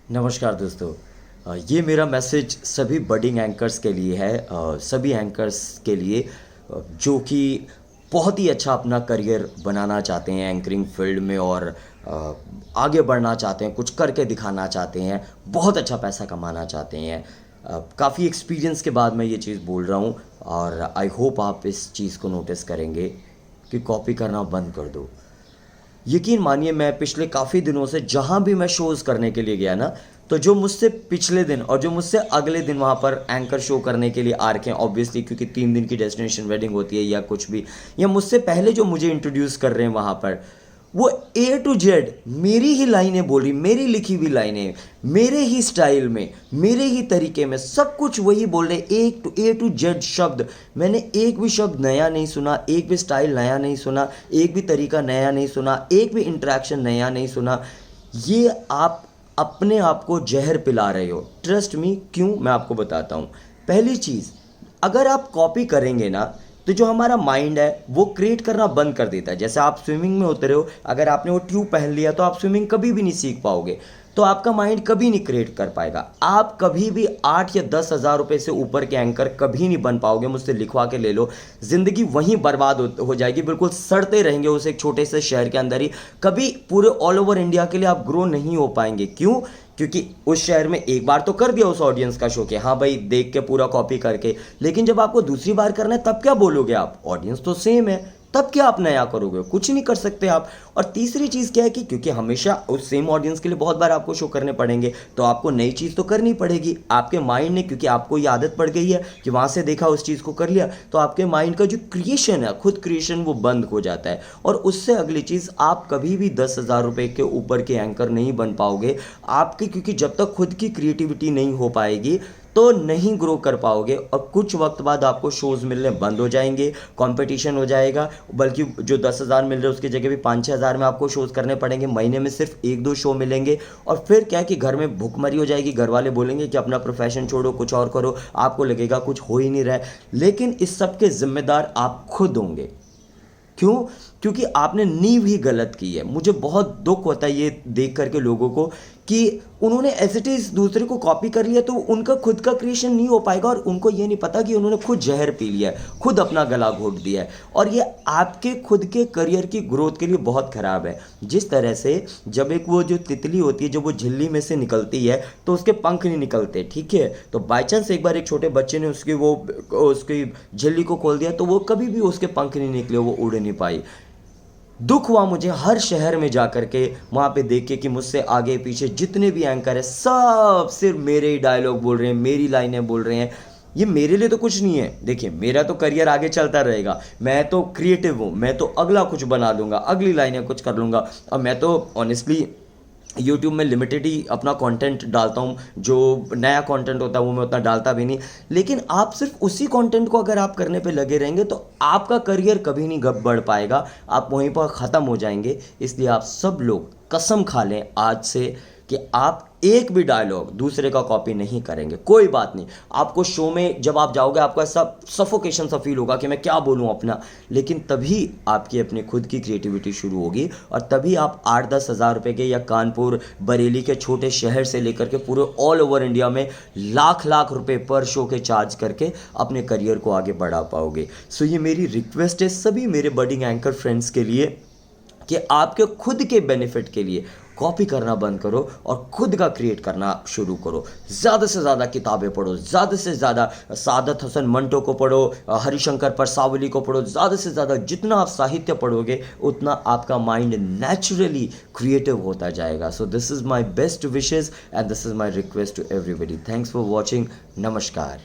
नमस्कार दोस्तों। ये मेरा मैसेज सभी बडिंग एंकर्स के लिए है, सभी एंकर्स के लिए जो कि बहुत ही अच्छा अपना करियर बनाना चाहते हैं एंकरिंग फील्ड में और आगे बढ़ना चाहते हैं, कुछ करके दिखाना चाहते हैं, बहुत अच्छा पैसा कमाना चाहते हैं। काफ़ी एक्सपीरियंस के बाद मैं ये चीज़ बोल रहा हूँ और आई होप आप इस चीज़ को नोटिस करेंगे कि कॉपी करना बंद कर दो। यकीन मानिए मैं पिछले काफ़ी दिनों से जहाँ भी मैं शोज़ करने के लिए गया ना, तो जो मुझसे पिछले दिन और जो मुझसे अगले दिन वहाँ पर एंकर शो करने के लिए आ रखे हैं, ऑब्वियसली क्योंकि 3 दिन की डेस्टिनेशन वेडिंग होती है या कुछ भी, या मुझसे पहले जो मुझे इंट्रोड्यूस कर रहे हैं वहाँ पर, वो ए टू जेड मेरी ही लाइनें बोली, मेरी लिखी हुई लाइनें, मेरे ही स्टाइल में, मेरे ही तरीके में, सब कुछ वही बोल रहे, एक ए टू जेड शब्द। मैंने एक भी शब्द नया नहीं सुना, एक भी स्टाइल नया नहीं सुना, एक भी तरीका नया नहीं सुना, एक भी इंटरेक्शन नया नहीं सुना। ये आप अपने आप को जहर पिला रहे हो। ट्रस्ट मी, क्यों, मैं आपको बताता हूँ। पहली चीज़, अगर आप कॉपी करेंगे ना तो जो हमारा माइंड है वो क्रिएट करना बंद कर देता है। जैसे आप स्विमिंग में उतरे हो, अगर आपने वो ट्यूब पहन लिया तो आप स्विमिंग कभी भी नहीं सीख पाओगे, तो आपका माइंड कभी नहीं क्रिएट कर पाएगा। आप कभी भी 8 या 10 हज़ार रुपये से ऊपर के एंकर कभी नहीं बन पाओगे। मुझसे लिखवा के ले लो, ज़िंदगी वहीं बर्बाद हो जाएगी, बिल्कुल सड़ते रहेंगे उस एक छोटे से शहर के अंदर ही। कभी पूरे ऑल ओवर इंडिया के लिए आप ग्रो नहीं हो पाएंगे। क्यों? क्योंकि उस शहर में एक बार तो कर दिया उस ऑडियंस का शो कि हाँ भाई देख के पूरा कॉपी करके, लेकिन जब आपको दूसरी बार करना है तब क्या बोलोगे आप? ऑडियंस तो सेम है, तब क्या आप नया करोगे? कुछ नहीं कर सकते आप। और तीसरी चीज़ क्या है कि क्योंकि हमेशा उस सेम ऑडियंस के लिए बहुत बार आपको शो करने पड़ेंगे, तो आपको नई चीज़ तो करनी पड़ेगी। आपके माइंड ने, क्योंकि आपको ये आदत पड़ गई है कि वहाँ से देखा उस चीज़ को कर लिया, तो आपके माइंड का जो क्रिएशन है, खुद क्रिएशन, वो बंद हो जाता है। और उससे अगली चीज़, आप कभी भी 10 हज़ार रुपये के ऊपर के एंकर नहीं बन पाओगे आपके, क्योंकि जब तक खुद की क्रिएटिविटी नहीं हो पाएगी तो नहीं ग्रो कर पाओगे। और कुछ वक्त बाद आपको शोज़ मिलने बंद हो जाएंगे, कंपटीशन हो जाएगा, बल्कि जो 10 हज़ार मिल रहे हैं उसकी जगह भी 5-6 हज़ार में आपको शोज़ करने पड़ेंगे, महीने में सिर्फ 1-2 शो मिलेंगे। और फिर क्या है कि घर में भुखमरी हो जाएगी, घर वाले बोलेंगे कि अपना प्रोफेशन छोड़ो, कुछ और करो, आपको लगेगा कुछ हो ही नहीं रहा है। लेकिन इस सब के जिम्मेदार आप खुद होंगे। क्यों? क्योंकि आपने नींव ही गलत की है। मुझे बहुत दुख होता है ये देख करके लोगों को कि उन्होंने एज इट इज़ दूसरे को कॉपी कर लिया, तो उनका खुद का क्रिएशन नहीं हो पाएगा। और उनको ये नहीं पता कि उन्होंने खुद जहर पी लिया है, खुद अपना गला घोट दिया है। और ये आपके खुद के करियर की ग्रोथ के लिए बहुत ख़राब है। जिस तरह से जब एक वो जो तितली होती है, जब वो झिल्ली में से निकलती है तो उसके पंख नहीं निकलते, ठीक है? तो बाई चांस एक बार एक छोटे बच्चे ने उसकी झिल्ली को खोल दिया, तो वो कभी भी उसके पंख नहीं निकले, वो उड़ नहीं पाई। दुख हुआ मुझे हर शहर में जा कर के वहाँ पे देख के कि मुझसे आगे पीछे जितने भी एंकर हैं सब सिर्फ मेरे ही डायलॉग बोल रहे हैं, मेरी लाइनें बोल रहे हैं। ये मेरे लिए तो कुछ नहीं है। देखिए, मेरा तो करियर आगे चलता रहेगा, मैं तो क्रिएटिव हूँ, मैं तो अगला कुछ बना लूँगा, अगली लाइनें कुछ कर लूँगा। और मैं तो ऑनेस्टली यूट्यूब में लिमिटेड ही अपना कंटेंट डालता हूँ, जो नया कंटेंट होता है वो मैं उतना डालता भी नहीं। लेकिन आप सिर्फ उसी कंटेंट को अगर आप करने पे लगे रहेंगे तो आपका करियर कभी नहीं बढ़ पाएगा, आप वहीं पर ख़त्म हो जाएंगे। इसलिए आप सब लोग कसम खा लें आज से कि आप एक भी डायलॉग दूसरे का कॉपी नहीं करेंगे। कोई बात नहीं, आपको शो में जब आप जाओगे आपको ऐसा सफोकेशन सा फील होगा कि मैं क्या बोलूँ अपना, लेकिन तभी आपकी अपनी खुद की क्रिएटिविटी शुरू होगी। और तभी आप 8-10 हज़ार रुपये के, या कानपुर बरेली के छोटे शहर से लेकर के पूरे ऑल ओवर इंडिया में लाख लाख रुपए पर शो के चार्ज करके अपने करियर को आगे बढ़ा पाओगे। सो ये मेरी रिक्वेस्ट है सभी मेरे बडिंग एंकर फ्रेंड्स के लिए कि आपके खुद के बेनिफिट के लिए कॉपी करना बंद करो और खुद का क्रिएट करना शुरू करो। ज़्यादा से ज़्यादा किताबें पढ़ो, ज़्यादा से ज़्यादा सादत हसन मंटो को पढ़ो, हरिशंकर परसावली को पढ़ो। ज़्यादा से ज़्यादा जितना आप साहित्य पढ़ोगे उतना आपका माइंड नेचुरली क्रिएटिव होता जाएगा। So this is my best wishes and this is my request to everybody. Thanks for watching. नमस्कार।